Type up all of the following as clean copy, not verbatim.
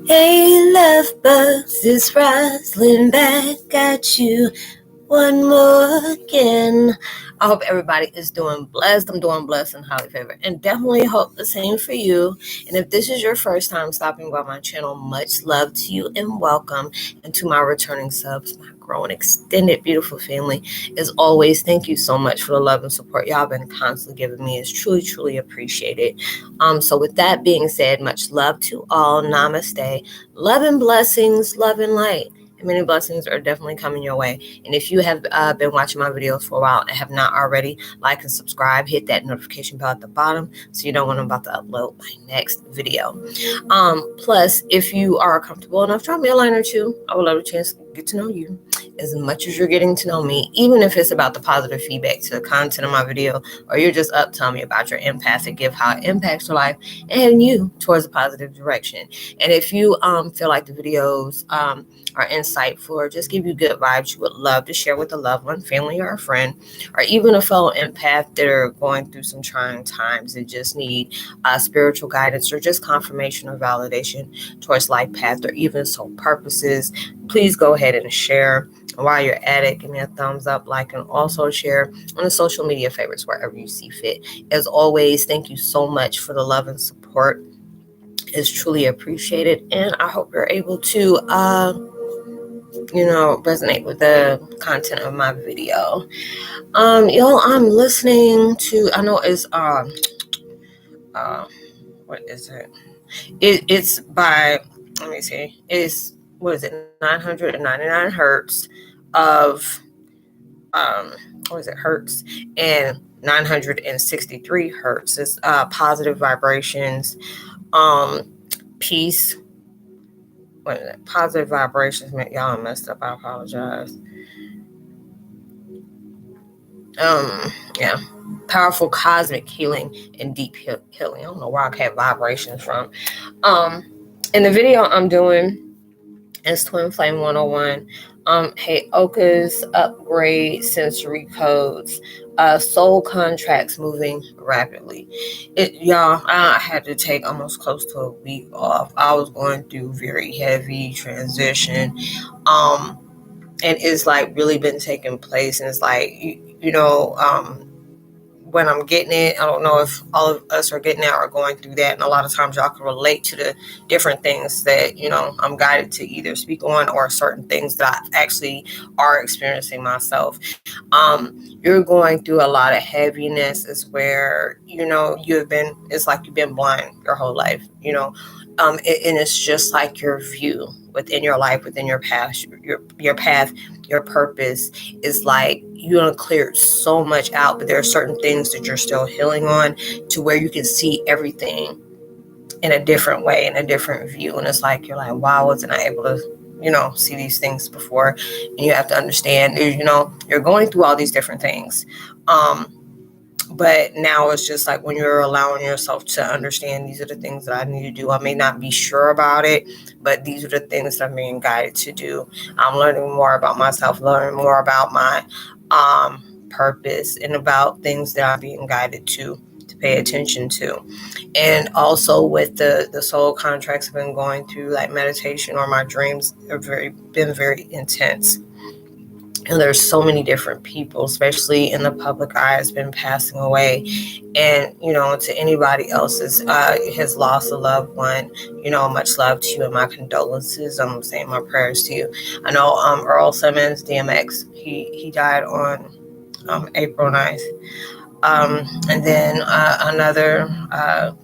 Hey, love bugs, it's Roslynn back at you one more again. I hope everybody is doing blessed. I'm doing blessed and highly favored, and definitely hope the same for you. And if this is your first time stopping by my channel, much love to you and welcome. And to my returning subs, my growing extended beautiful family, as always, thank you so much for the love and support y'all been constantly giving me. It's truly appreciated. So with that being said, much love to all. Namaste. Love and blessings, love and light. Many blessings are definitely coming your way. And if you have been watching my videos for a while and have not already, like and subscribe, hit that notification bell at the bottom so you know when I'm about to upload my next video. Plus, if you are comfortable enough, drop me a line or two. I would love a chance to get to know you as much as you're getting to know me, even if it's about the positive feedback to the content of my video, or you're just up telling me about your empathic gift, how it impacts your life and you towards a positive direction. And if you feel like the videos are insightful or just give you good vibes, you would love to share with a loved one, family, or a friend, or even a fellow empath that are going through some trying times and just need spiritual guidance or just confirmation or validation towards life path or even soul purposes, please go ahead and share. While you're at it, give me a thumbs up, like, and also share on the social media favorites wherever you see fit. As always, thank you so much for the love and support. It's truly appreciated, and I hope you're able to resonate with the content of my video. Y'all, I'm listening to, I know it's what is it? It's by, let me see, it's, what is it, 999 hertz of hertz, and 963 hertz is positive vibrations, peace. Wait a minute, positive vibrations. Y'all messed up, I apologize. Yeah, powerful cosmic healing and deep healing. I don't know where I get vibrations from. In the video I'm doing is Twin Flame 101, Heyokas, upgrade sensory codes, soul contracts moving rapidly. Y'all, I had to take almost close to a week off. I was going through very heavy transition, and it's like really been taking place, and it's like, when I'm getting it, I don't know if all of us are getting it or going through that. And a lot of times y'all can relate to the different things that, I'm guided to either speak on, or certain things that I actually are experiencing myself. You're going through a lot of heaviness, is where, it's like you've been blind your whole life, and it's just like your view within your life, within your past, your path, your purpose is like you don't clear so much out, but there are certain things that you're still healing on, to where you can see everything in a different way, in a different view. And it's like, you're like, wow, wasn't I able to, see these things before? And you have to understand, you're going through all these different things. But now it's just like, when you're allowing yourself to understand, these are the things that I need to do. I may not be sure about it, but these are the things that I'm being guided to do. I'm learning more about myself, learning more about my purpose, and about things that I'm being guided to pay attention to. And also with the soul contracts I've been going through, like meditation or my dreams have been very intense. And there's so many different people, especially in the public eye, has been passing away. And, to anybody else has lost a loved one, much love to you and my condolences. I'm saying my prayers to you. I know Earl Simmons, DMX, he died on April 9th. And then another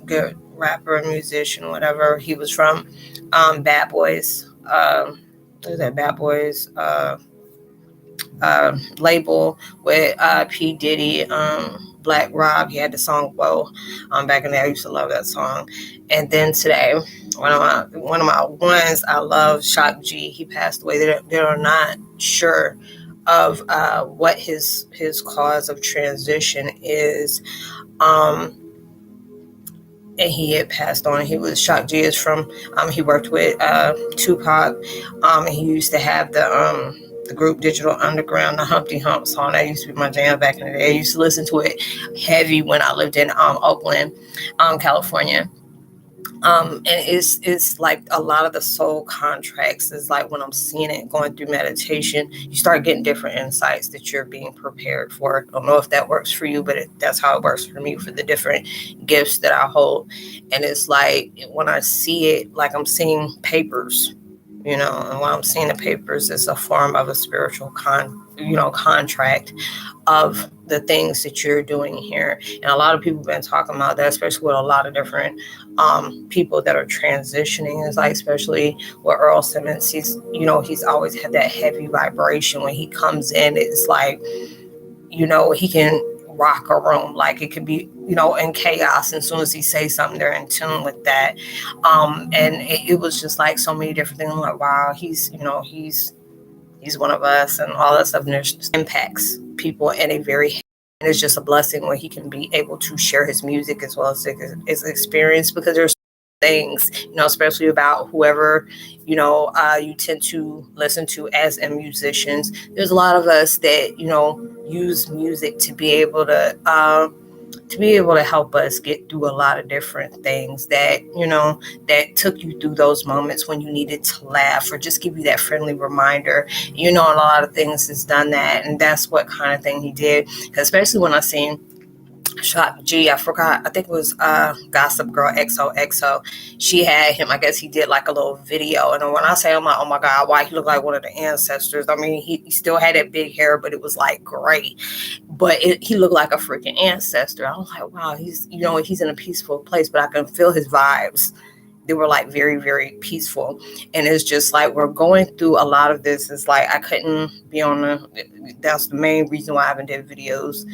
good rapper and musician, whatever, he was from Bad Boys. What is that, Bad Boys? Label with P. Diddy, Black Rob. He had the song Whoa. Back in the day, I used to love that song. And then today, one of my ones I love, Shock G, he passed away. They're not sure of what his cause of transition is. And he had passed on. He was, Shock G is from, he worked with Tupac. He used to have the the group Digital Underground, the Humpty Hump song. That used to be my jam back in the day. I used to listen to it heavy when I lived in Oakland, California. And it's like a lot of the soul contracts is like when I'm seeing it going through meditation, you start getting different insights that you're being prepared for. I don't know if that works for you, but that's how it works for me for the different gifts that I hold. And it's like when I see it, like I'm seeing papers, and when I'm seeing the papers, it's a form of a spiritual contract of the things that you're doing here. And a lot of people have been talking about that, especially with a lot of different people that are transitioning. It's like, especially with Earl Simmons, he's always had that heavy vibration. When he comes in, it's like, he can rock a room. Like it could be, in chaos. And as soon as he says something, they're in tune with that. And it was just like so many different things. I'm like, wow, he's one of us and all that stuff. And there's impacts people in a very, and it's just a blessing when he can be able to share his music as well as his experience, because there's things, especially about whoever, you tend to listen to as musicians. There's a lot of us that, use music to be able to help us get through a lot of different things that, that took you through those moments when you needed to laugh or just give you that friendly reminder. A lot of things has done that. And that's what kind of thing he did. Especially when I seen Shot G, I forgot, I think it was Gossip Girl XOXO. She had him, I guess he did like a little video. And when I say, I'm like, oh my God, why he looked like one of the ancestors. I mean, he still had that big hair, but it was like gray. But he looked like a freaking ancestor. I was like, wow, he's in a peaceful place, but I can feel his vibes. They were like very, very peaceful. And it's just like we're going through a lot of this. It's like I couldn't be that's the main reason why I haven't did videos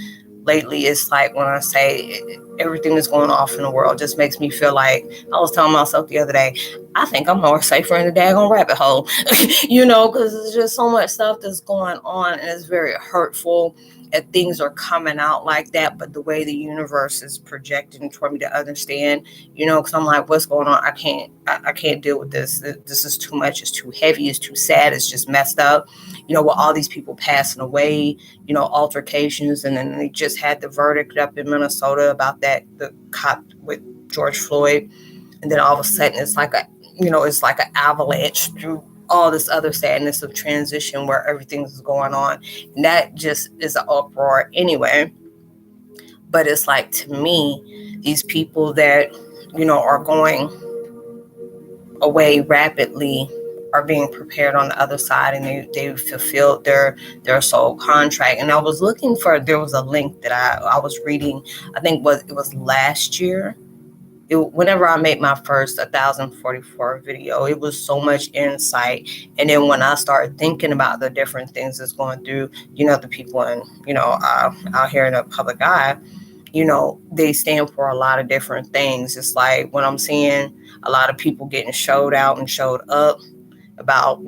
lately. It's like when I say everything that's going off in the world just makes me feel like, I was telling myself the other day, I think I'm more safer in the daggone rabbit hole, because there's just so much stuff that's going on and it's very hurtful that things are coming out like that. But the way the universe is projecting for me to understand, because I'm like, what's going on? I can't deal with this. This is too much. It's too heavy. It's too sad. It's just messed up. With all these people passing away, altercations. And then they just had the verdict up in Minnesota about the cop with George Floyd. And then all of a sudden it's like it's like an avalanche through all this other sadness of transition where everything's going on. And that just is an uproar anyway. But it's like, to me, these people that, are going away rapidly are being prepared on the other side, and they fulfilled their soul contract. And I was looking there was a link that I was reading, I think it was last year. Whenever I made my first 1044 video, it was so much insight. And then when I started thinking about the different things that's going through, the people in, out here in the public eye, they stand for a lot of different things. It's like when I'm seeing a lot of people getting showed out and showed up about,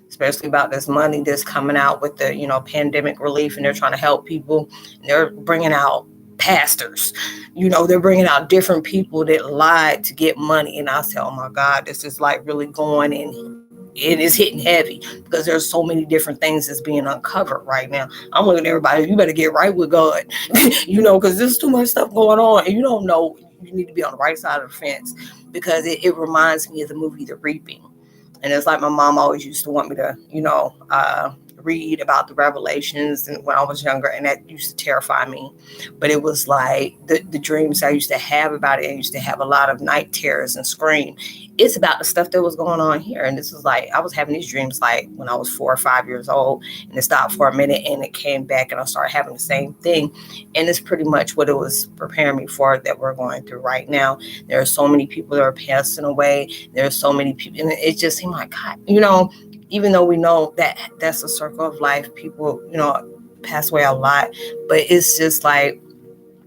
especially about this money that's coming out with the, pandemic relief, and they're trying to help people. And they're bringing out pastors, they're bringing out different people that lied to get money. And I say, oh my God, this is like really going in. It is hitting heavy because there's so many different things that's being uncovered right now. I'm looking at everybody, you better get right with God, because there's too much stuff going on and you don't know. You need to be on the right side of the fence, because it reminds me of the movie The Reaping. And it's like my mom always used to want me to, read about the revelations and when I was younger, and that used to terrify me. But it was like the dreams I used to have about it. I used to have a lot of night terrors and scream. It's about the stuff that was going on here. And this is like, I was having these dreams like when I was 4 or 5 years old, and it stopped for a minute and it came back and I started having the same thing. And it's pretty much what it was preparing me for that we're going through right now. There are so many people that are passing away. There are so many people, and it just seemed like, God, even though we know that that's a circle of life, people, pass away a lot, but it's just like,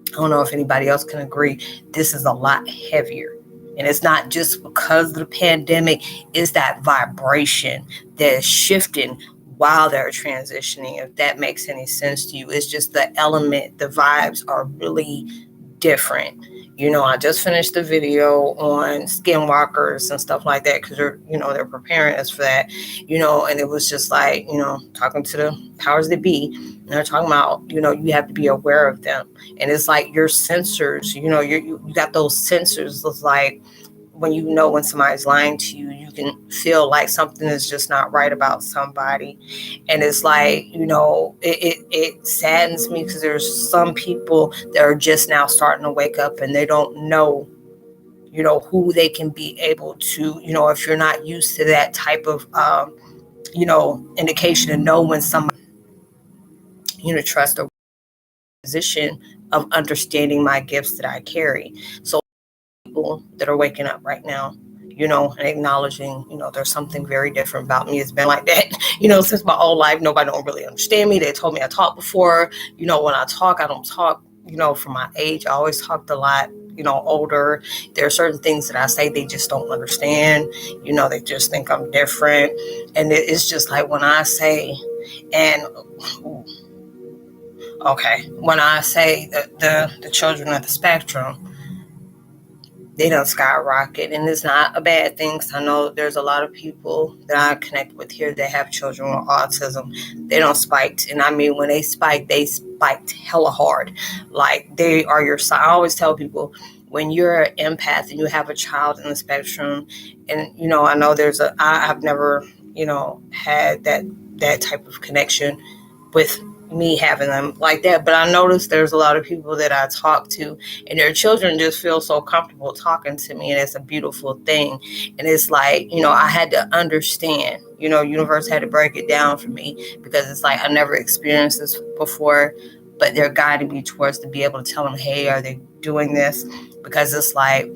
I don't know if anybody else can agree, this is a lot heavier. And it's not just because of the pandemic, it's that vibration that is shifting while they're transitioning. If that makes any sense to you, it's just the element, the vibes are really different. I just finished the video on skinwalkers and stuff like that because they're preparing us for that, and it was just like, talking to the powers that be, and they're talking about, you have to be aware of them. And it's like your sensors, you got those sensors of like, when when somebody's lying to you, you can feel like something is just not right about somebody. And it's like, it saddens me because there's some people that are just now starting to wake up and they don't know, who they can be able to, if you're not used to that type of, indication to know when somebody, trust a position of understanding my gifts that I carry. So people that are waking up right now, and acknowledging, there's something very different about me. It's been like that, since my whole life. Nobody don't really understand me. They told me I talked before. When I talk, I don't talk, for my age. I always talked a lot, older. There are certain things that I say they just don't understand. They just think I'm different. And it's just like when I say, and okay, when I say the children of the spectrum, they don't skyrocket, and it's not a bad thing. Cause I know there's a lot of people that I connect with here that have children with autism. They don't spike, and I mean, when they spiked hella hard. Like, they are your sign. I always tell people, when you're an empath and you have a child in the spectrum, and I know I've never had that type of connection with me having them like that, but I noticed there's a lot of people that I talk to and their children just feel so comfortable talking to me, and it's a beautiful thing. And it's like, I had to understand, universe had to break it down for me, because it's like I never experienced this before, but they're guiding me towards to be able to tell them, hey, are they doing this? Because it's like,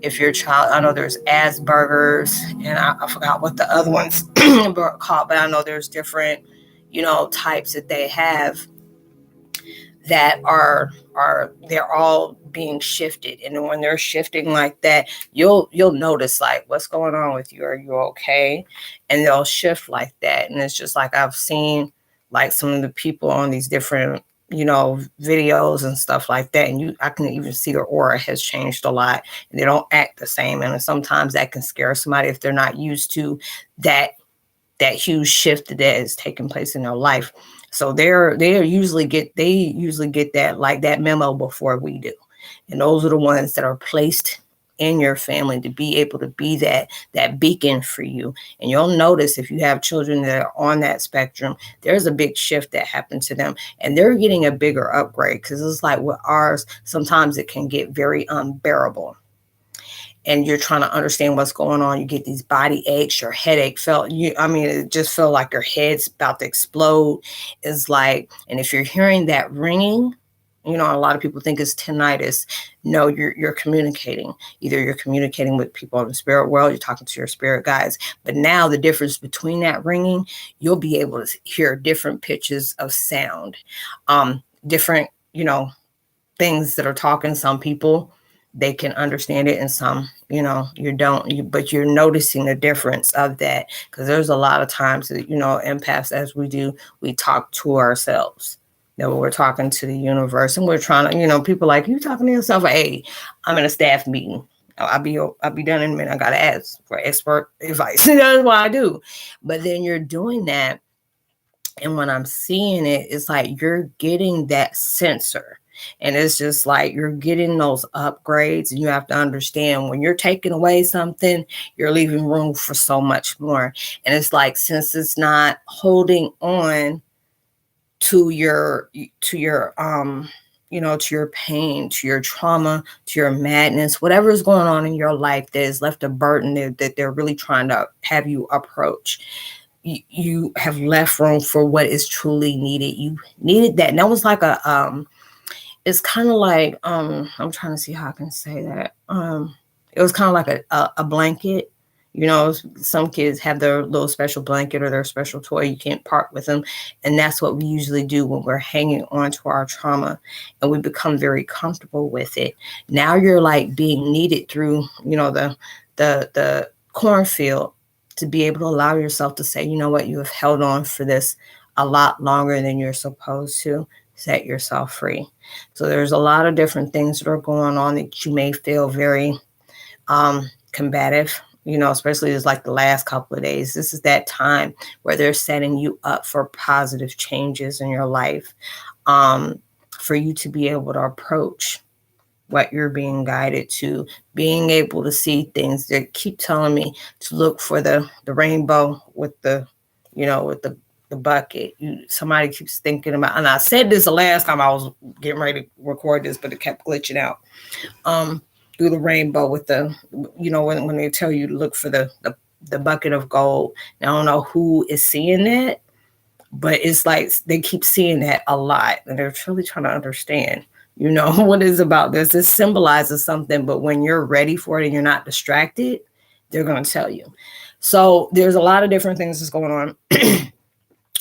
if your child, I know there's Asperger's, and I forgot what the other ones were called, but I know there's different types that they have that are they're all being shifted. And when they're shifting like that, you'll notice, like, what's going on with you? Are you okay? And they'll shift like that. And it's just like, I've seen like some of the people on these different videos and stuff like that, and I can even see their aura has changed a lot, and they don't act the same. And sometimes that can scare somebody if they're not used to that huge shift that is taking place in their life. So they usually get that, like, that memo before we do. And those are the ones that are placed in your family to be able to be that beacon for you. And you'll notice, if you have children that are on that spectrum, there's a big shift that happened to them, and they're getting a bigger upgrade, because it's like with ours, sometimes it can get very unbearable. And you're trying to understand what's going on. You get these body aches, your headache it just felt like your head's about to explode. It's like, and if you're hearing that ringing, a lot of people think it's tinnitus. No, you're communicating. Either you're communicating with people in the spirit world, you're talking to your spirit guides. But now the difference between that ringing, you'll be able to hear different pitches of sound, different, things that are talking. Some people, they can understand it, and some, you don't. But you're noticing the difference of that, because there's a lot of times that, empaths, as we talk to ourselves. That we're talking to the universe, and we're trying to, people like, you talking to yourself? Hey, I'm in a staff meeting. I'll be done in a minute. I gotta ask for expert advice. That's what I do. But then you're doing that, and when I'm seeing it, it's like you're getting that sensor. And it's just like you're getting those upgrades. And you have to understand, when you're taking away something, you're leaving room for so much more. And it's like, since it's not holding on to your to your pain, to your trauma, to your madness, whatever is going on in your life that has left a burden that they're really trying to have you approach, you have left room for what is truly needed. You needed that. And that was like it's kind of like, I'm trying to see how I can say that. It was kind of like a blanket. Some kids have their little special blanket or their special toy. You can't part with them. And that's what we usually do when we're hanging on to our trauma, and we become very comfortable with it. Now you're like being needed through, the cornfield, to be able to allow yourself to say, you know what, you have held on for this a lot longer than you're supposed to. set yourself free. So there's a lot of different things that are going on that you may feel very combative, especially as like the last couple of days. This is that time where they're setting you up for positive changes in your life, for you to be able to approach what you're being guided to, being able to see things. They keep telling me to look for the rainbow with the, with the bucket. Somebody keeps thinking about, and I said this the last time I was getting ready to record this, but it kept glitching out. Through the rainbow with the, when they tell you to look for the bucket of gold. Now, I don't know who is seeing that, but it's like they keep seeing that a lot, and they're truly trying to understand, what is about this. This symbolizes something, but when you're ready for it and you're not distracted, they're going to tell you. So there's a lot of different things that's going on.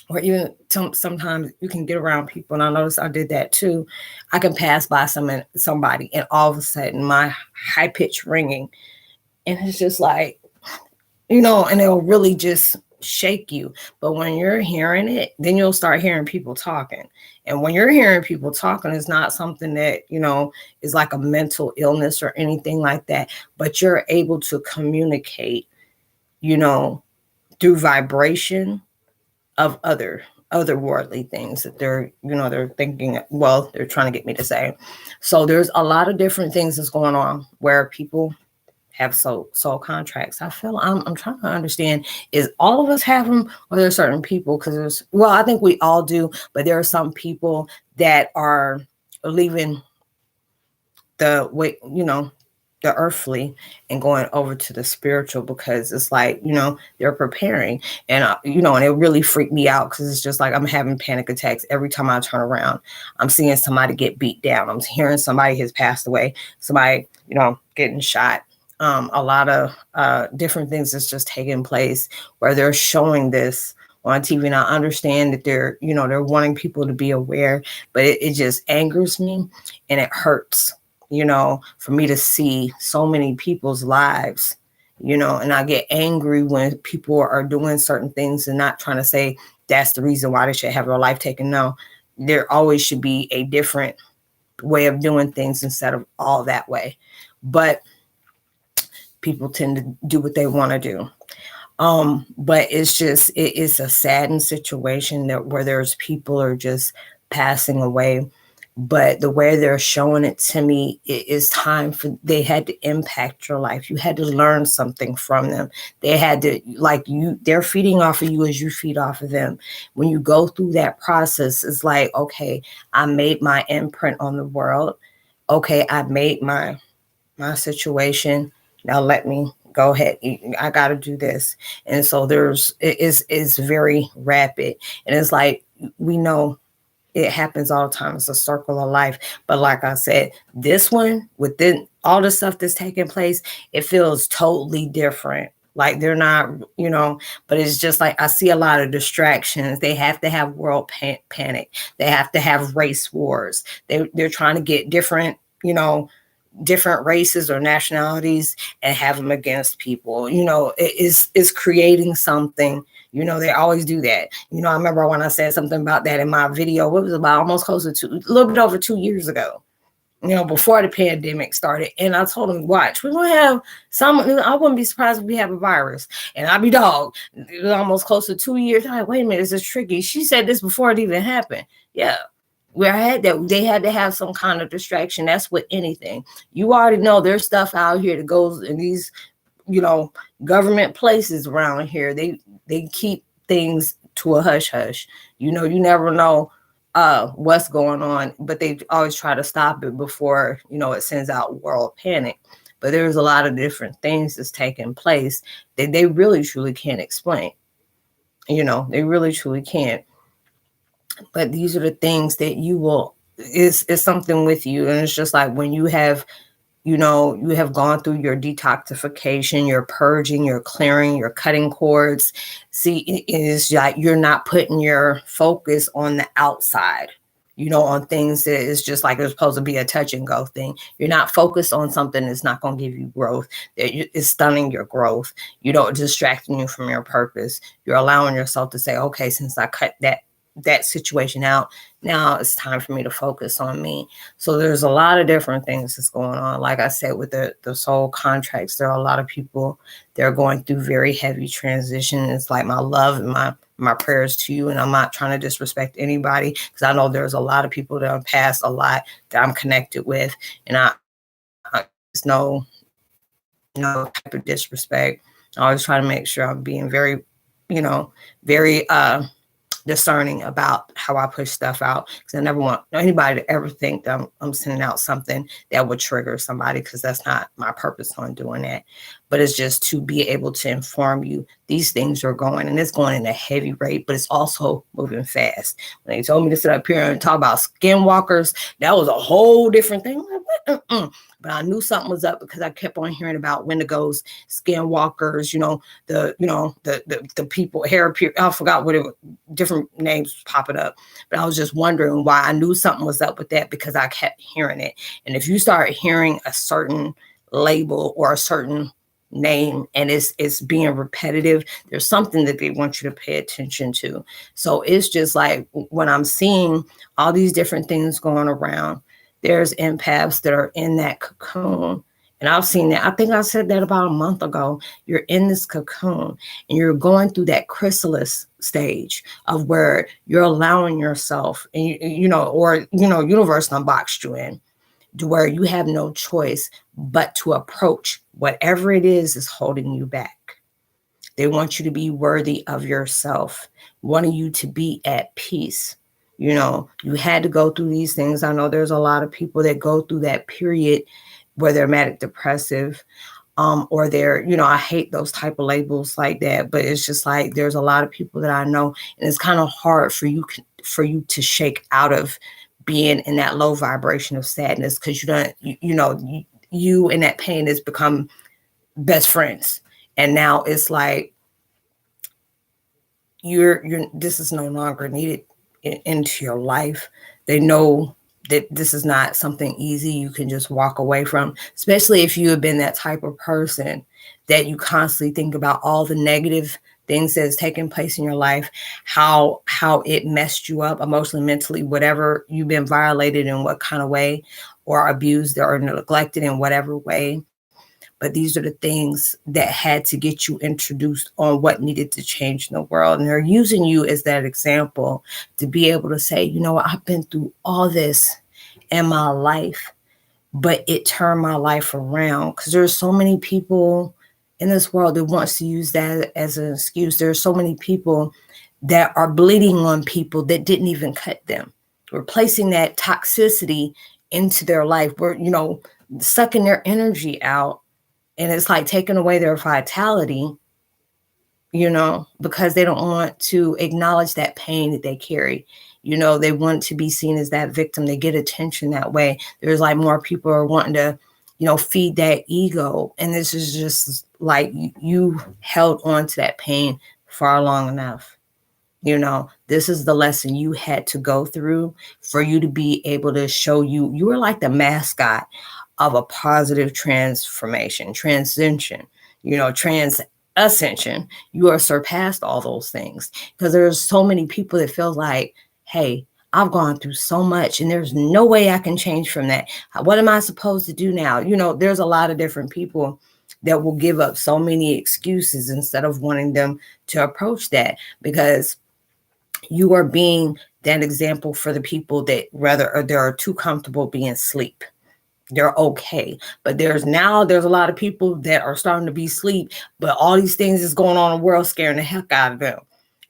Or even sometimes you can get around people, and I noticed I did that too. I can pass by somebody, and all of a sudden my high pitched ringing, and it's just like, and it'll really just shake you. But when you're hearing it, then you'll start hearing people talking. And when you're hearing people talking, it's not something that, is like a mental illness or anything like that, but you're able to communicate, through vibration of otherworldly things that they're thinking, well, they're trying to get me to say. So there's a lot of different things that's going on where people have soul contracts. I'm trying to understand, is all of us have them, or there are certain people? Because I think we all do, but there are some people that are leaving the way, the earthly and going over to the spiritual, because it's like, they're preparing. And, and it really freaked me out, because it's just like I'm having panic attacks every time I turn around. I'm seeing somebody get beat down. I'm hearing somebody has passed away, somebody, getting shot. A lot of different things that's just taking place where they're showing this on TV. And I understand that they're wanting people to be aware, but it just angers me, and it hurts, for me to see so many people's lives, and I get angry when people are doing certain things and not trying to say that's the reason why they should have their life taken. No, there always should be a different way of doing things instead of all that way. But people tend to do what they want to do. But it's just, it's a saddened situation where there's people are just passing away. But the way they're showing it to me, it is time they had to impact your life. You had to learn something from them. They had to, they're feeding off of you as you feed off of them. When you go through that process, it's like, okay, I made my imprint on the world. Okay, I made my situation. Now let me go ahead. I got to do this. And so it's very rapid. And it's like, we know it happens all the time. It's a circle of life. But like I said, this one, within all the stuff that's taking place, it feels totally different. Like they're not, but it's just like I see a lot of distractions. They have to have world panic. They have to have race wars. They're trying to get different, different races or nationalities and have them against people. It's creating something. They always do that. I remember when I said something about that in my video, it was about almost close to a little bit over 2 years ago, before the pandemic started. And I told them, watch, we're going to have I wouldn't be surprised if we have a virus. And I'll be dog. It was almost close to 2 years. I'm like, wait a minute, this is tricky. She said this before it even happened. Yeah. Where I had that, they had to have some kind of distraction. That's with anything. You already know there's stuff out here that goes in these, government places around here. They keep things to a hush hush. You never know what's going on, but they always try to stop it before, it sends out world panic. But there's a lot of different things that's taking place that they really truly can't explain. They really truly can't. But these are the things that is something with you. And it's just like when you have, you have gone through your detoxification, your purging, your clearing, your cutting cords. See, it's like you're not putting your focus on the outside, on things that is just like it's supposed to be a touch and go thing. You're not focused on something that's not going to give you growth, that is stunning your growth, distracting you from your purpose. You're allowing yourself to say, okay, since I cut that that situation out. Now it's time for me to focus on me. So there's a lot of different things that's going on. Like I said, with the soul contracts, there are a lot of people that are going through very heavy transition. It's like my love and my prayers to you. And I'm not trying to disrespect anybody, because I know there's a lot of people that have passed a lot that I'm connected with. And I there's no type of disrespect. I always try to make sure I'm being very, very discerning about how I push stuff out, because I never want anybody to ever think that I'm sending out something that would trigger somebody, because that's not my purpose on doing that. But it's just to be able to inform you these things are going, and it's going at a heavy rate, but it's also moving fast. When they told me to sit up here and talk about skinwalkers, that was a whole different thing. Like, what? But I knew something was up, because I kept on hearing about Wendigos, skinwalkers, the people, hair, I forgot what it was, different names popping up. But I was just wondering why. I knew something was up with that, because I kept hearing it. And if you start hearing a certain label or a certain name and it's being repetitive, there's something that they want you to pay attention to. So it's just like when I'm seeing all these different things going around, there's empaths that are in that cocoon. And I've seen that. I think I said that about a month ago. You're in this cocoon and you're going through that chrysalis stage of where you're allowing yourself, and universe unboxed you in, to where you have no choice but to approach whatever it is holding you back. They want you to be worthy of yourself, wanting you to be at peace. You had to go through these things. I know there's a lot of people that go through that period where they're manic depressive, or they're, I hate those type of labels like that, but it's just like, there's a lot of people that I know, and it's kind of hard for you to shake out of being in that low vibration of sadness, because you and that pain has become best friends. And now it's like, this is no longer needed into your life. They know that this is not something easy you can just walk away from, especially if you have been that type of person that you constantly think about all the negative things that has taken place in your life, how it messed you up emotionally, mentally, whatever you've been violated in what kind of way, or abused or neglected in whatever way. But these are the things that had to get you introduced on what needed to change in the world. And they're using you as that example to be able to say, I've been through all this in my life, but it turned my life around. Because there's so many people in this world that wants to use that as an excuse. There are so many people that are bleeding on people that didn't even cut them. We're placing that toxicity into their life. We're, sucking their energy out. And it's like taking away their vitality, because they don't want to acknowledge that pain that they carry. They want to be seen as that victim. They get attention that way. There's like more people are wanting to, feed that ego. And this is just like you held on to that pain far long enough. This is the lesson you had to go through for you to be able to show you were like the mascot of a positive transformation, transition, ascension. You are surpassed all those things, because there's so many people that feel like, hey, I've gone through so much and there's no way I can change from that. What am I supposed to do now? There's a lot of different people that will give up so many excuses instead of wanting them to approach that, because you are being that example for the people that they're too comfortable being asleep. They're okay. But there's a lot of people that are starting to be asleep, but all these things is going on in the world scaring the heck out of them.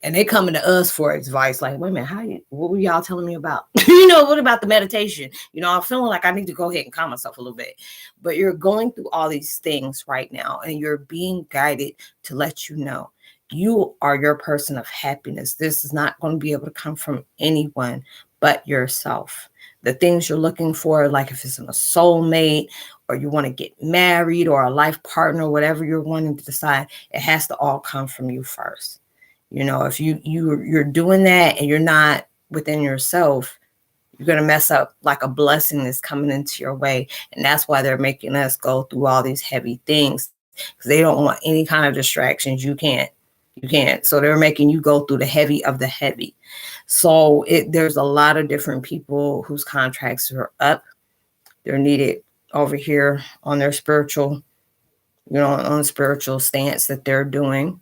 And they coming to us for advice, like, wait a minute, what were y'all telling me about? What about the meditation? I'm feeling like I need to go ahead and calm myself a little bit. But you're going through all these things right now, and you're being guided to let you know you are your person of happiness. This is not going to be able to come from anyone but yourself. The things you're looking for, like if it's in a soulmate, or you want to get married, or a life partner, whatever you're wanting to decide, it has to all come from you first. If you're doing that and you're not within yourself, you're going to mess up like a blessing that's coming into your way. And that's why they're making us go through all these heavy things, because they don't want any kind of distractions. You can't You can't. So they're making you go through the heavy of the heavy. So there's a lot of different people whose contracts are up. They're needed over here on their spiritual, on the spiritual stance that they're doing.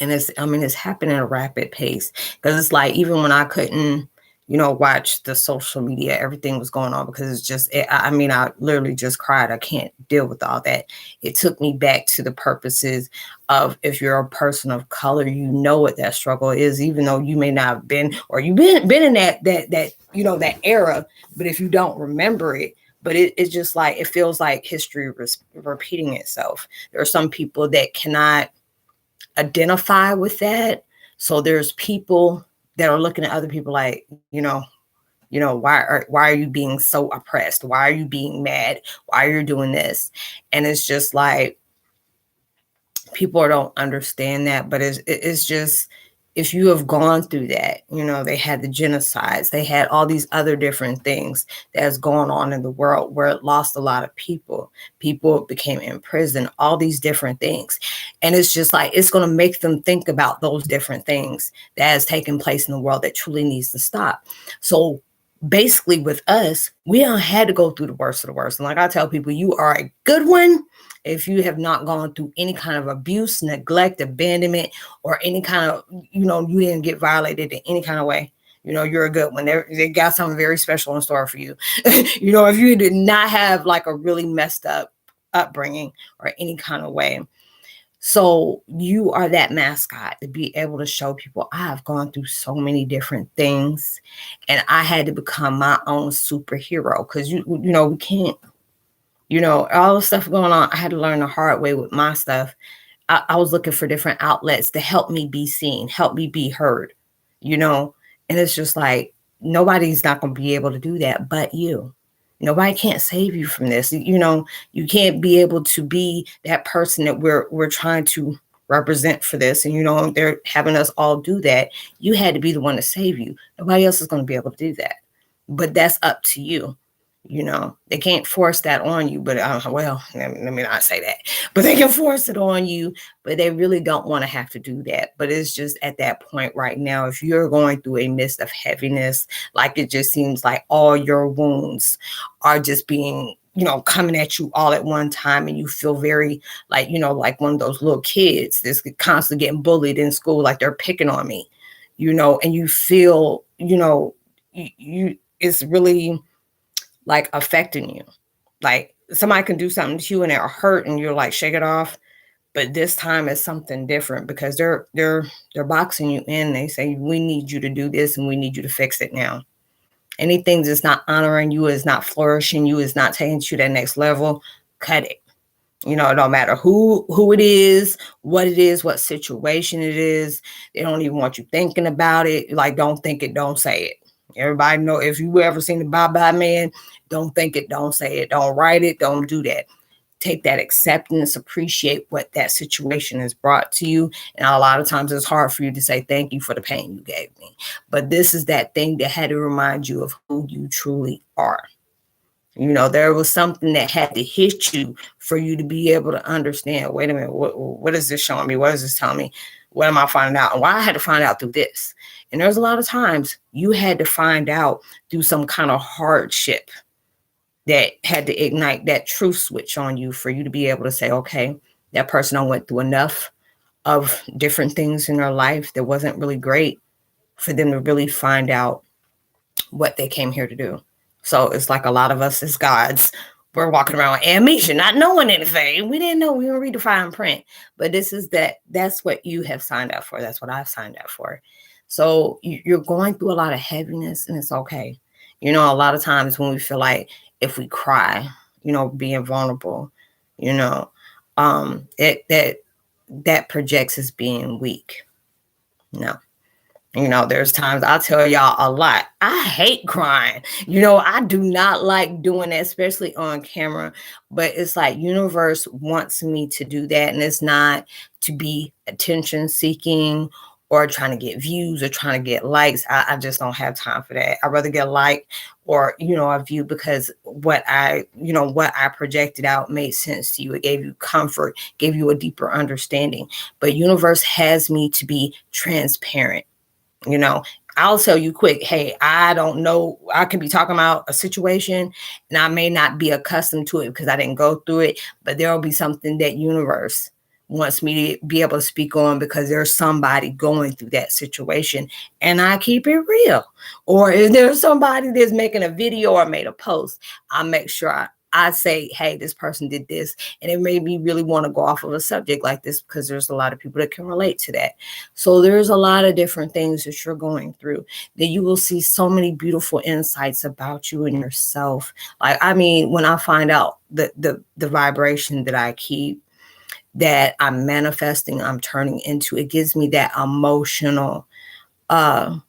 And it's happening at a rapid pace, because it's like, even when I couldn't, watch the social media, everything was going on, because it's just, I literally just cried. I can't deal with all that. It took me back to the purposes of, if you're a person of color, what that struggle is, even though you may not have been, or you've been in that era, but if you don't remember it, but it's just like, it feels like history repeating itself. There are some people that cannot identify with that. So there's people that are looking at other people like, why are you being so oppressed? Why are you being mad? Why are you doing this? And it's just like, people don't understand that, but it's just, if you have gone through that, they had the genocides, they had all these other different things that's going on in the world, where it lost a lot of people became imprisoned, all these different things. And it's just like, it's going to make them think about those different things that has taken place in the world that truly needs to stop. So basically with us, we don't had to go through the worst of the worst. And like I tell people, you are a good one if you have not gone through any kind of abuse, neglect, abandonment, or any kind of, you didn't get violated in any kind of way. You're a good one. They got something very special in store for you. If you did not have like a really messed up upbringing or any kind of way. So you are that mascot to be able to show people, I have gone through so many different things, and I had to become my own superhero, because we can't, all the stuff going on. I had to learn the hard way with my stuff. I was looking for different outlets to help me be seen, help me be heard, and it's just like, nobody's not going to be able to do that but you. Nobody can't save you from this. You can't be able to be that person that we're trying to represent for this. And, they're having us all do that. You had to be the one to save you. Nobody else is going to be able to do that. But that's up to you. They can't force that on you, but let me not say that, but they can force it on you, but they really don't want to have to do that. But it's just at that point right now, if you're going through a mist of heaviness, like it just seems like all your wounds are just being, coming at you all at one time, and you feel very like, like one of those little kids that's constantly getting bullied in school, like they're picking on me, and you feel, you it's really like affecting you. Like somebody can do something to you and it'll hurt, and you're like, shake it off. But this time it's something different, because they're boxing you in. They say, we need you to do this and we need you to fix it now. Anything that's not honoring you, is not flourishing you, is not taking you to that next level, cut it. It don't matter who it is, what situation it is. They don't even want you thinking about it. Like, don't think it, don't say it. Everybody know, if you ever seen the bye-bye man, don't think it, don't say it, don't write it, don't do that. Take that acceptance, appreciate what that situation has brought to you. And a lot of times it's hard for you to say thank you for the pain you gave me. But this is that thing that had to remind you of who you truly are. There was something that had to hit you for you to be able to understand, wait a minute, what is this showing me? What is this telling me? What am I finding out? And why I had to find out through this. And there's a lot of times you had to find out through some kind of hardship that had to ignite that truth switch on you for you to be able to say, okay, that person, I went through enough of different things in their life that wasn't really great for them to really find out what they came here to do. So it's like a lot of us as gods, we're walking around with amnesia, not knowing anything. We didn't know. We didn't read the fine print. But that's what you have signed up for. That's what I've signed up for. So you're going through a lot of heaviness, and it's okay. A lot of times when we feel like, if we cry, being vulnerable, that projects as being weak. No. There's times I'll tell y'all a lot. I hate crying. I do not like doing that, especially on camera. But it's like universe wants me to do that. And it's not to be attention seeking or trying to get views or trying to get likes. I just don't have time for that. I'd rather get a like or, a view, because what I projected out made sense to you. It gave you comfort, gave you a deeper understanding. But universe has me to be transparent. I'll tell you quick, hey, I don't know. I can be talking about a situation and I may not be accustomed to it because I didn't go through it, but there'll be something that universe wants me to be able to speak on because there's somebody going through that situation, and I keep it real. Or if there's somebody that's making a video or made a post, I make sure I say, hey, this person did this, and it made me really want to go off of a subject like this because there's a lot of people that can relate to that. So there's a lot of different things that you're going through that you will see so many beautiful insights about you and yourself. When I find out the vibration that I keep, that I'm manifesting, I'm turning into, it gives me that emotional, I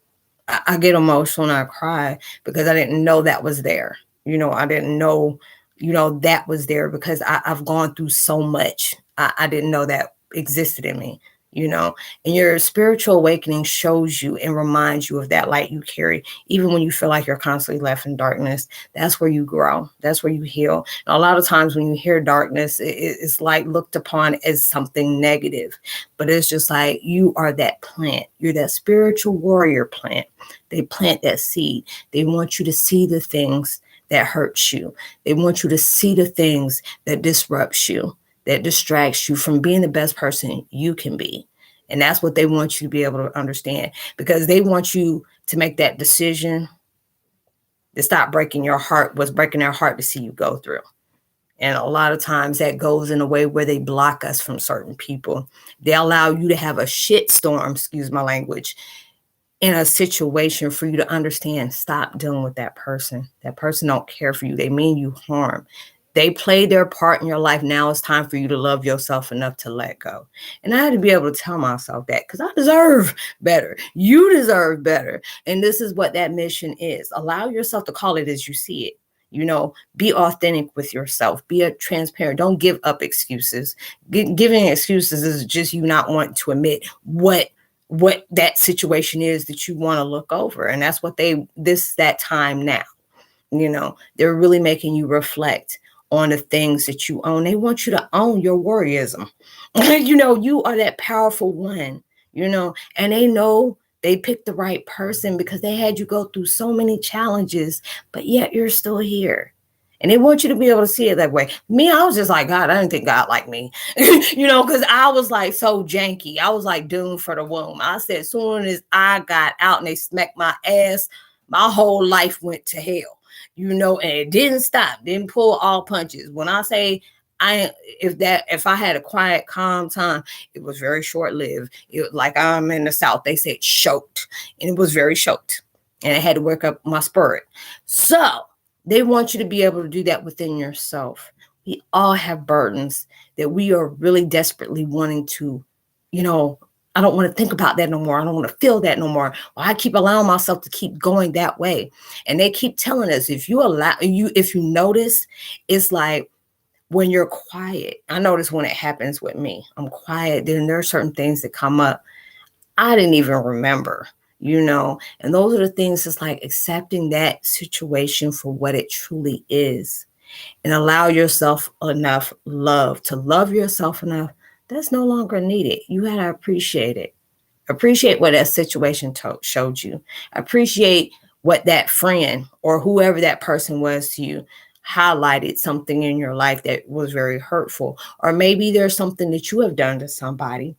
get emotional and I cry because I didn't know that was there. I didn't know, that was there because I've gone through so much. I didn't know that existed in me, and your spiritual awakening shows you and reminds you of that light you carry. Even when you feel like you're constantly left in darkness, that's where you grow. That's where you heal. And a lot of times when you hear darkness, it's like looked upon as something negative, but it's just like you are that plant. You're that spiritual warrior plant. They plant that seed. They want you to see the things that hurt you. They want you to see the things that disrupts you, that distracts you from being the best person you can be. And that's what they want you to be able to understand, because they want you to make that decision to stop breaking your heart, what's breaking their heart to see you go through. And a lot of times that goes in a way where they block us from certain people. They allow you to have a shit storm, excuse my language, in a situation for you to understand, stop dealing with that person. That person don't care for you. They mean you harm. They play their part in your life. Now it's time for you to love yourself enough to let go. And I had to be able to tell myself that because I deserve better. You deserve better. And this is what that mission is. Allow yourself to call it as you see it. Be authentic with yourself. Be transparent. Don't give up excuses. Giving excuses is just you not wanting to admit what that situation is that you want to look over. And that's what this is that time now. They're really making you reflect on the things that you own. They want you to own your warriorism. You are that powerful one, and they know they picked the right person because they had you go through so many challenges, but yet you're still here. And they want you to be able to see it that way. Me, I was just like, God, I didn't think God liked me, because I was like so janky. I was like doomed for the womb. I said, as soon as I got out and they smacked my ass, my whole life went to hell, and it didn't stop, didn't pull all punches. When I say if I had a quiet, calm time, it was very short-lived. It like I'm in the South, they said choked, and it was very choked, and I had to work up my spirit. So they want you to be able to do that within yourself. We all have burdens that we are really desperately wanting to, I don't want to think about that no more. I don't want to feel that no more. Well, I keep allowing myself to keep going that way. And they keep telling us, if you notice, it's like when you're quiet. I notice when it happens with me, I'm quiet. Then there are certain things that come up I didn't even remember. And those are the things, it's like accepting that situation for what it truly is, and allow yourself enough love to love yourself enough. That's no longer needed. You got to appreciate it. Appreciate what that situation showed you. Appreciate what that friend or whoever that person was to you highlighted something in your life that was very hurtful. Or maybe there's something that you have done to somebody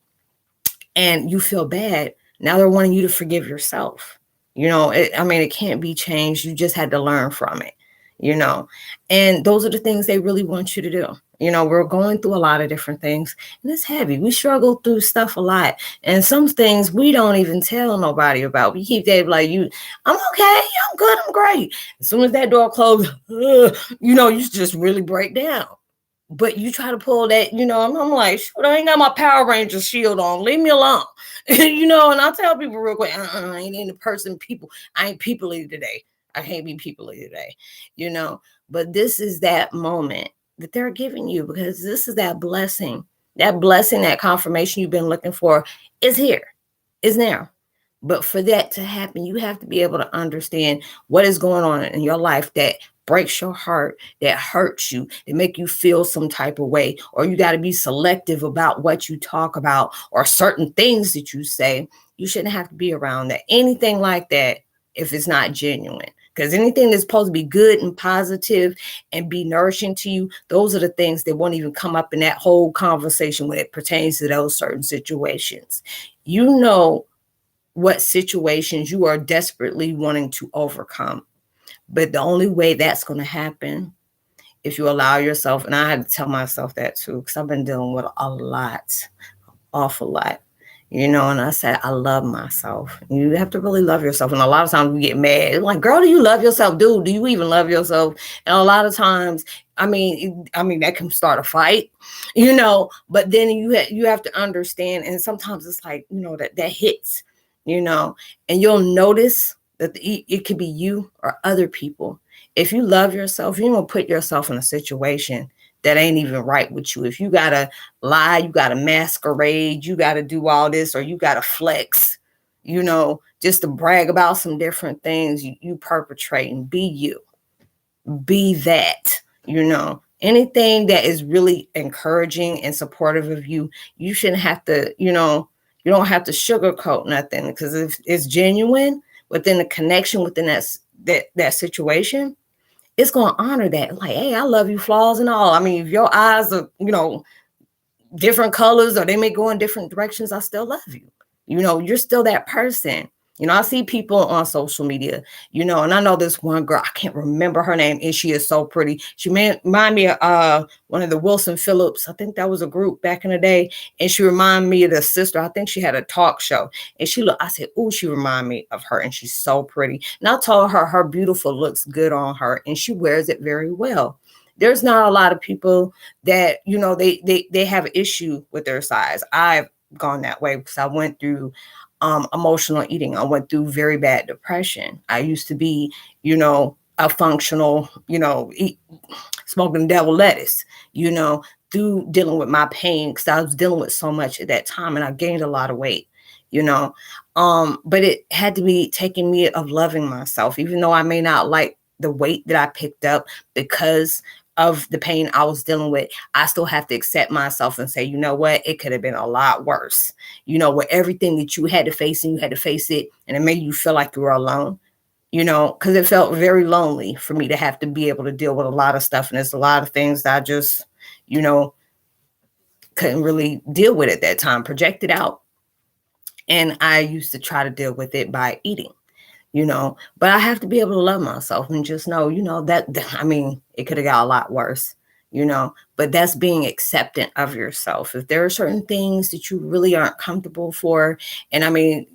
and you feel bad. Now they're wanting you to forgive yourself. It can't be changed. You just had to learn from it, and those are the things they really want you to do. We're going through a lot of different things, and it's heavy. We struggle through stuff a lot, and some things we don't even tell nobody about. We keep that like, I'm okay, I'm good, I'm great. As soon as that door closes, you just really break down. But you try to pull that, I'm like, shoot, I ain't got my Power Ranger shield on. Leave me alone. And I'll tell people real quick, I ain't in the person, people. I ain't people-y today. I can't be people-y today, But this is that moment that they're giving you, because this is that blessing, that confirmation you've been looking for is here. It's there. But for that to happen, you have to be able to understand what is going on in your life that breaks your heart, that hurts you, that make you feel some type of way, or you got to be selective about what you talk about or certain things that you say. You shouldn't have to be around that. Anything like that, if it's not genuine. Because anything that's supposed to be good and positive and be nourishing to you, those are the things that won't even come up in that whole conversation when it pertains to those certain situations. You know what situations you are desperately wanting to overcome. But the only way that's going to happen if you allow yourself, and I had to tell myself that too, because I've been dealing with a lot, awful lot, and I said, I love myself. You have to really love yourself. And a lot of times we get mad. It's like, girl, do you love yourself? Dude, do you even love yourself? And a lot of times, I mean, that can start a fight, but then you have to understand. And sometimes it's like, that hits, and you'll notice that it could be you or other people. If you love yourself, you don't put yourself in a situation that ain't even right with you. If you gotta lie, you gotta masquerade, you gotta do all this, or you gotta flex, just to brag about some different things you perpetrate, and be you. Be that, anything that is really encouraging and supportive of you, you shouldn't have to, you don't have to sugarcoat nothing, because if it's genuine within the connection within that situation, it's going to honor that. Like, hey, I love you, flaws and all. I mean, if your eyes are, different colors or they may go in different directions, I still love you. You're still that person. I see people on social media, and I know this one girl, I can't remember her name, and she is so pretty. She remind me of one of the Wilson Phillips. I think that was a group back in the day. And she reminded me of the sister. I think she had a talk show. And I said, oh, she remind me of her. And she's so pretty. And I told her beautiful looks good on her. And she wears it very well. There's not a lot of people that, they have an issue with their size. I've gone that way because I went through emotional eating. I went through very bad depression. I used to be, a functional, smoking devil lettuce, through dealing with my pain, because I was dealing with so much at that time, and I gained a lot of weight, but it had to be taking me of loving myself, even though I may not like the weight that I picked up because of the pain I was dealing with. I still have to accept myself and say, you know what, it could have been a lot worse, with everything that you had to face, and you had to face it, and it made you feel like you were alone, because it felt very lonely for me to have to be able to deal with a lot of stuff. And there's a lot of things that I just, couldn't really deal with at that time, project it out. And I used to try to deal with it by eating. But I have to be able to love myself and just know, that, I mean, it could have got a lot worse, but that's being acceptant of yourself. If there are certain things that you really aren't comfortable for, and I mean,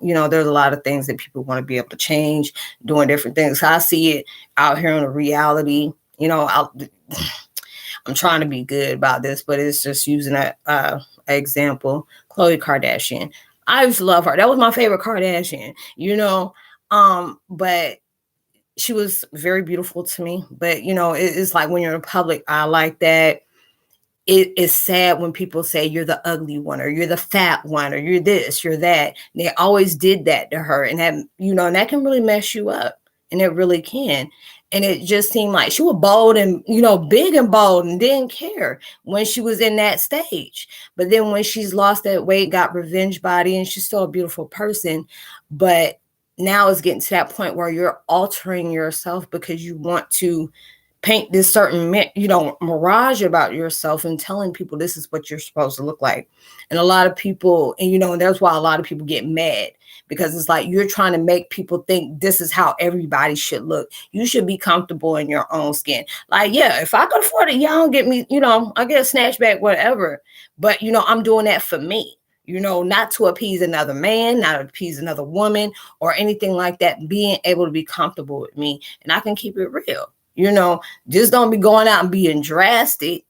there's a lot of things that people want to be able to change, doing different things. So I see it out here in the reality, I'm trying to be good about this, but it's just using an example. Khloe Kardashian. I used to love her. That was my favorite Kardashian, but she was very beautiful to me. But, it's like when you're in public, I like that. It is sad when people say you're the ugly one, or you're the fat one, or you're this, you're that. And they always did that to her. And that, and that can really mess you up. And it really can. And it just seemed like she was bold and, big and bold, and didn't care when she was in that stage. But then when she's lost that weight, got revenge body, and she's still a beautiful person. But now it's getting to that point where you're altering yourself because you want to paint this certain, mirage about yourself and telling people this is what you're supposed to look like. And a lot of people, and that's why a lot of people get mad, because it's like you're trying to make people think this is how everybody should look. You should be comfortable in your own skin. Like, yeah, if I could afford it, y'all get me, I get a snatchback, whatever. But, I'm doing that for me. Not to appease another man, not to appease another woman or anything like that, being able to be comfortable with me. And I can keep it real. Just don't be going out and being drastic,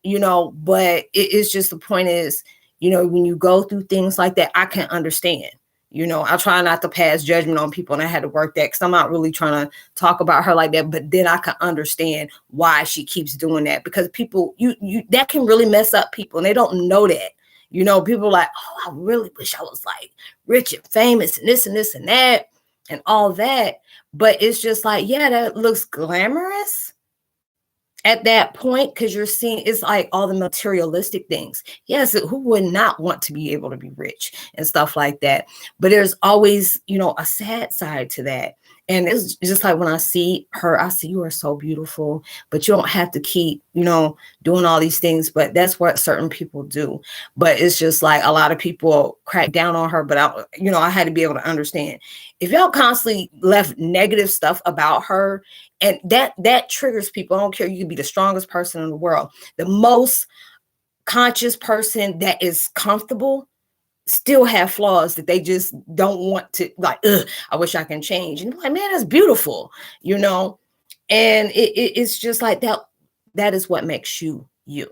but it's just, the point is, when you go through things like that, I can understand, I try not to pass judgment on people, and I had to work that, because I'm not really trying to talk about her like that, but then I can understand why she keeps doing that, because people, you that can really mess up people, and they don't know that, You know, people are like, oh, I really wish I was like rich and famous and this and this and that and all that. But it's just like, yeah, that looks glamorous at that point, because you're seeing it's like all the materialistic things. Yes, who would not want to be able to be rich and stuff like that? But there's always, you know, a sad side to that. And it's just like when I see her, I see you are so beautiful, but you don't have to keep, you know, doing all these things. But that's what certain people do. But it's just like a lot of people crack down on her. But I had to be able to understand, if y'all constantly left negative stuff about her, and that triggers people. I don't care. You can be the strongest person in the world, the most conscious person that is comfortable, still have flaws that they just don't want to, like, I wish I can change. And like, man, that's beautiful, you know? And it's just like that. That is what makes you you.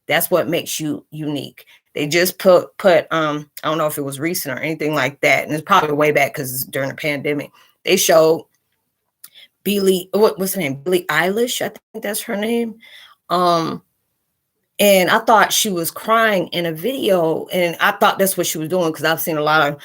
That's what makes you unique. They just put I don't know if it was recent or anything like that. And it's probably way back because it's during the pandemic. They showed what's her name? Billie Eilish, I think that's her name. And I thought she was crying in a video, and I thought that's what she was doing, because I've seen a lot of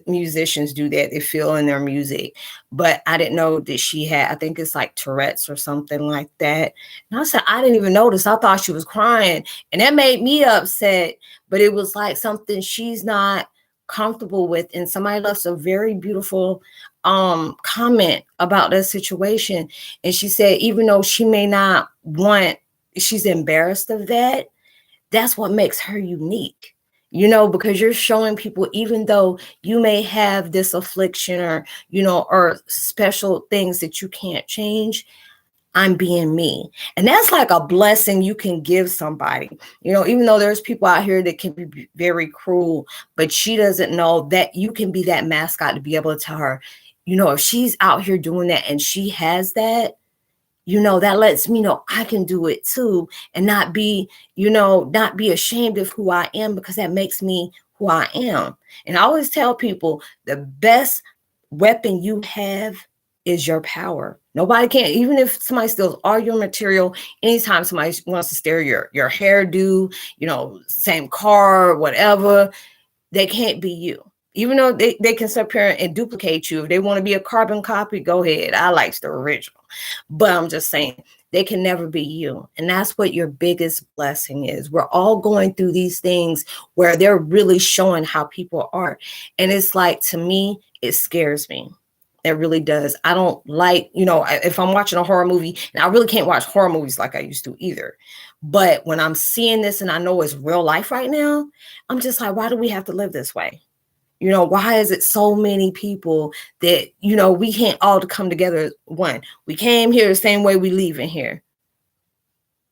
musicians do that. They feel in their music, but I didn't know that she had, I think it's like Tourette's or something like that. And I said, I didn't even notice. I thought she was crying, and that made me upset, but it was like something she's not comfortable with. And somebody left a very beautiful comment about that situation. And she said, even though she may not want, she's embarrassed of that, that's what makes her unique, you know, because you're showing people, even though you may have this affliction or, you know, or special things that you can't change, I'm being me. And that's like a blessing you can give somebody, you know, even though there's people out here that can be very cruel, but she doesn't know that you can be that mascot to be able to tell her, you know, if she's out here doing that and she has that, you know, that lets me know I can do it too, and not be, you know, not be ashamed of who I am, because that makes me who I am. And I always tell people, the best weapon you have is your power. Nobody can, even if somebody steals all your material, anytime somebody wants to steal your hairdo, you know, same car, whatever, they can't be you. Even though they can sit here and duplicate you. If they want to be a carbon copy, go ahead. I like the original. But I'm just saying, they can never be you. And that's what your biggest blessing is. We're all going through these things where they're really showing how people are. And it's like, to me, it scares me. It really does. I don't like, you know, if I'm watching a horror movie, and I really can't watch horror movies like I used to either. But when I'm seeing this and I know it's real life right now, I'm just like, why do we have to live this way? You know, why is it so many people that, you know, we can't all come together as one? We came here the same way we leave in here,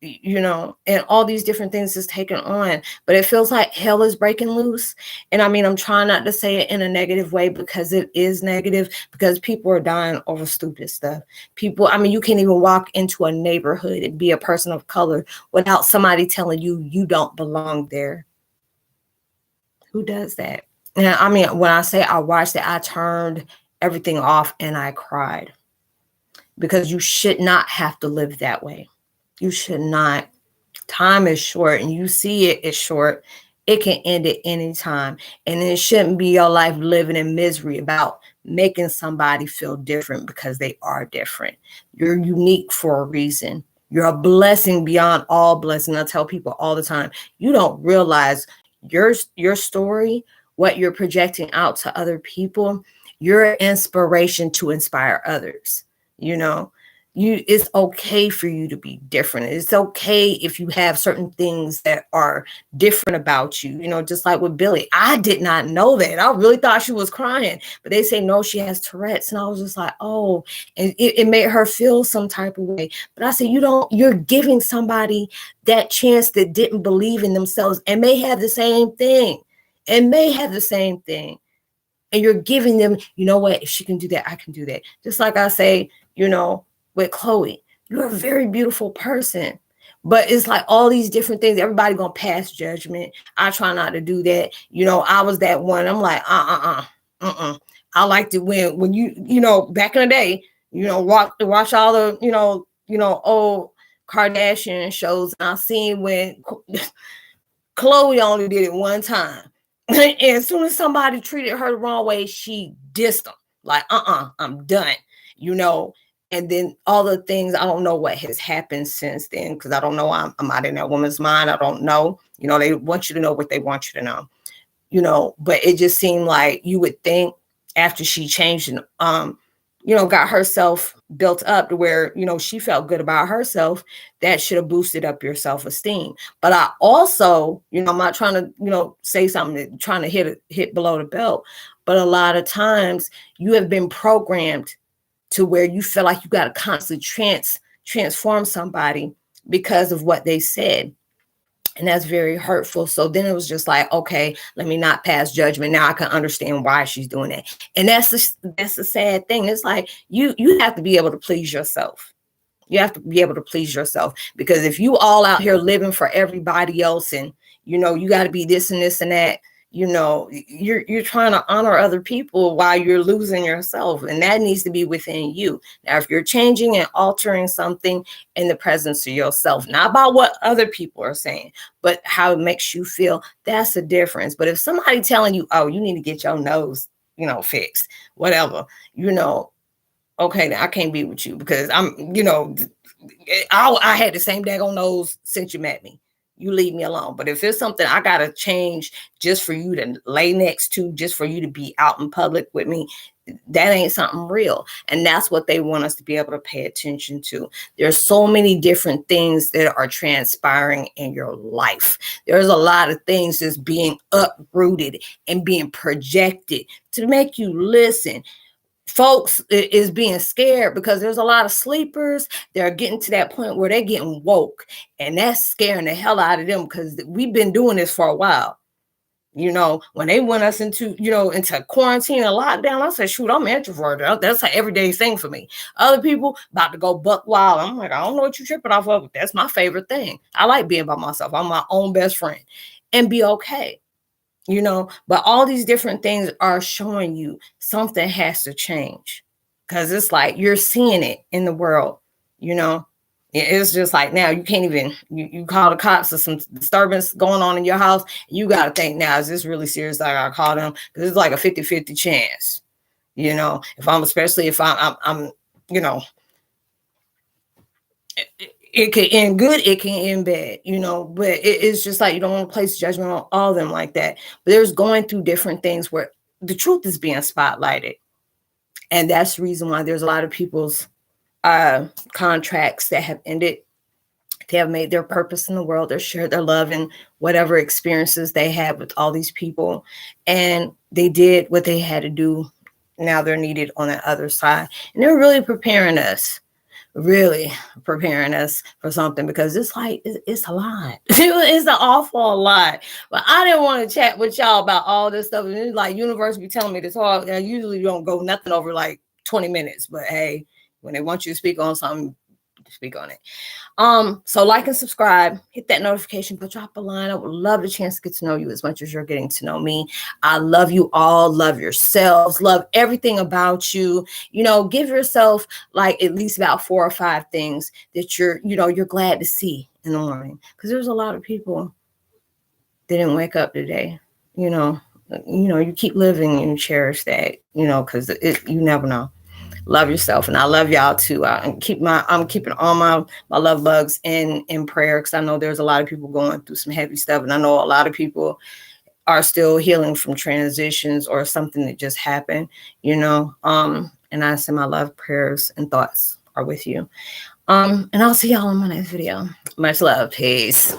you know, and all these different things is taken on. But it feels like hell is breaking loose. And I mean, I'm trying not to say it in a negative way, because it is negative, because people are dying over stupid stuff. People, I mean, you can't even walk into a neighborhood and be a person of color without somebody telling you you don't belong there. Who does that? And I mean, when I say I watched it, I turned everything off and I cried, because you should not have to live that way. You should not. Time is short, and you see it is short. It can end at any time. And it shouldn't be your life living in misery about making somebody feel different, because they are different. You're unique for a reason. You're a blessing beyond all blessing. I tell people all the time, you don't realize your story, what you're projecting out to other people, you're inspiration to inspire others. You know, it's okay for you to be different. It's okay if you have certain things that are different about you, you know, just like with Billie. I did not know that. I really thought she was crying, but they say, no, she has Tourette's. And I was just like, oh, and it made her feel some type of way. But I said, you're giving somebody that chance that didn't believe in themselves and may have the same thing. And you're giving them, you know what, if she can do that, I can do that. Just like I say, you know, with Chloe, you're a very beautiful person, but it's like all these different things. Everybody gonna pass judgment. I try not to do that. You know, I was that one. I'm like, I liked it when you know, back in the day, you know, watch all the, you know, old Kardashian shows. And I seen when Chloe only did it one time. And as soon as somebody treated her the wrong way, she dissed them. Like, I'm done, you know. And then all the things, I don't know what has happened since then, because I don't know. I'm out in that woman's mind. I don't know. You know, they want you to know what they want you to know, you know. But it just seemed like you would think after she changed and you know, got herself built up to where, you know, she felt good about herself, that should have boosted up your self-esteem. But I also, you know, I'm not trying to, you know, say something, trying to hit below the belt, but a lot of times you have been programmed to where you feel like you got to constantly transform somebody because of what they said. And that's very hurtful. So then it was just like, okay, let me not pass judgment. Now I can understand why she's doing that. And that's the sad thing. It's like you have to be able to please yourself. You have to be able to please yourself, because if you all out here living for everybody else, and you know, you got to be this and this and that, you know, you're trying to honor other people while you're losing yourself, and that needs to be within you. Now, if you're changing and altering something in the presence of yourself, not about what other people are saying, but how it makes you feel, that's the difference. But if somebody telling you, oh, you need to get your nose, you know, fixed, whatever, you know, okay, I can't be with you because I'm, you know, I had the same daggone nose since you met me. You leave me alone. But if it's something I got to change just for you to lay next to, just for you to be out in public with me, that ain't something real. And that's what they want us to be able to pay attention to. There's so many different things that are transpiring in your life. There's a lot of things that's being uprooted and being projected to make you listen. Folks is being scared because there's a lot of sleepers. They're getting to that point where they're getting woke, and that's scaring the hell out of them, because we've been doing this for a while. You know, when they went us into, you know, into quarantine and lockdown, I said, shoot, I'm introverted. That's an everyday thing for me. Other people about to go buck wild. I'm like, I don't know what you're tripping off of. That's my favorite thing. I like being by myself. I'm my own best friend, and be okay. You know, but all these different things are showing you something has to change, because it's like you're seeing it in the world. You know, it's just like now you can't even, you call the cops or some disturbance going on in your house. You got to think, now, is this really serious? I got to call them, because it's like a 50-50 chance. You know, if I'm, especially if I'm you know, it can end good, it can end bad, you know, but it's just like you don't want to place judgment on all of them like that. But there's going through different things where the truth is being spotlighted. And that's the reason why there's a lot of people's contracts that have ended. They have made their purpose in the world. They've shared their love and whatever experiences they had with all these people. And they did what they had to do. Now they're needed on the other side. And they're really preparing us for something, because it's like it's a lot. It's an awful lot. But I didn't want to chat with y'all about all this stuff. And it's like universe be telling me to talk. I usually don't go nothing over like 20 minutes, but hey, when they want you to speak on something, speak on it. So like and subscribe, hit that notification, but drop a line. I would love the chance to get to know you as much as you're getting to know me. I love you all. Love yourselves. Love everything about you. You know, give yourself like at least about 4 or 5 things that you're glad to see in the morning, because there's a lot of people that didn't wake up today. You know, you keep living and you cherish that, you know, because you never know. Love yourself, and I love y'all too. I'm keeping all my love bugs in prayer, because I know there's a lot of people going through some heavy stuff, and I know a lot of people are still healing from transitions or something that just happened, you know. And I send my love, prayers, and thoughts are with you. And I'll see y'all in my next video. Much love. Peace.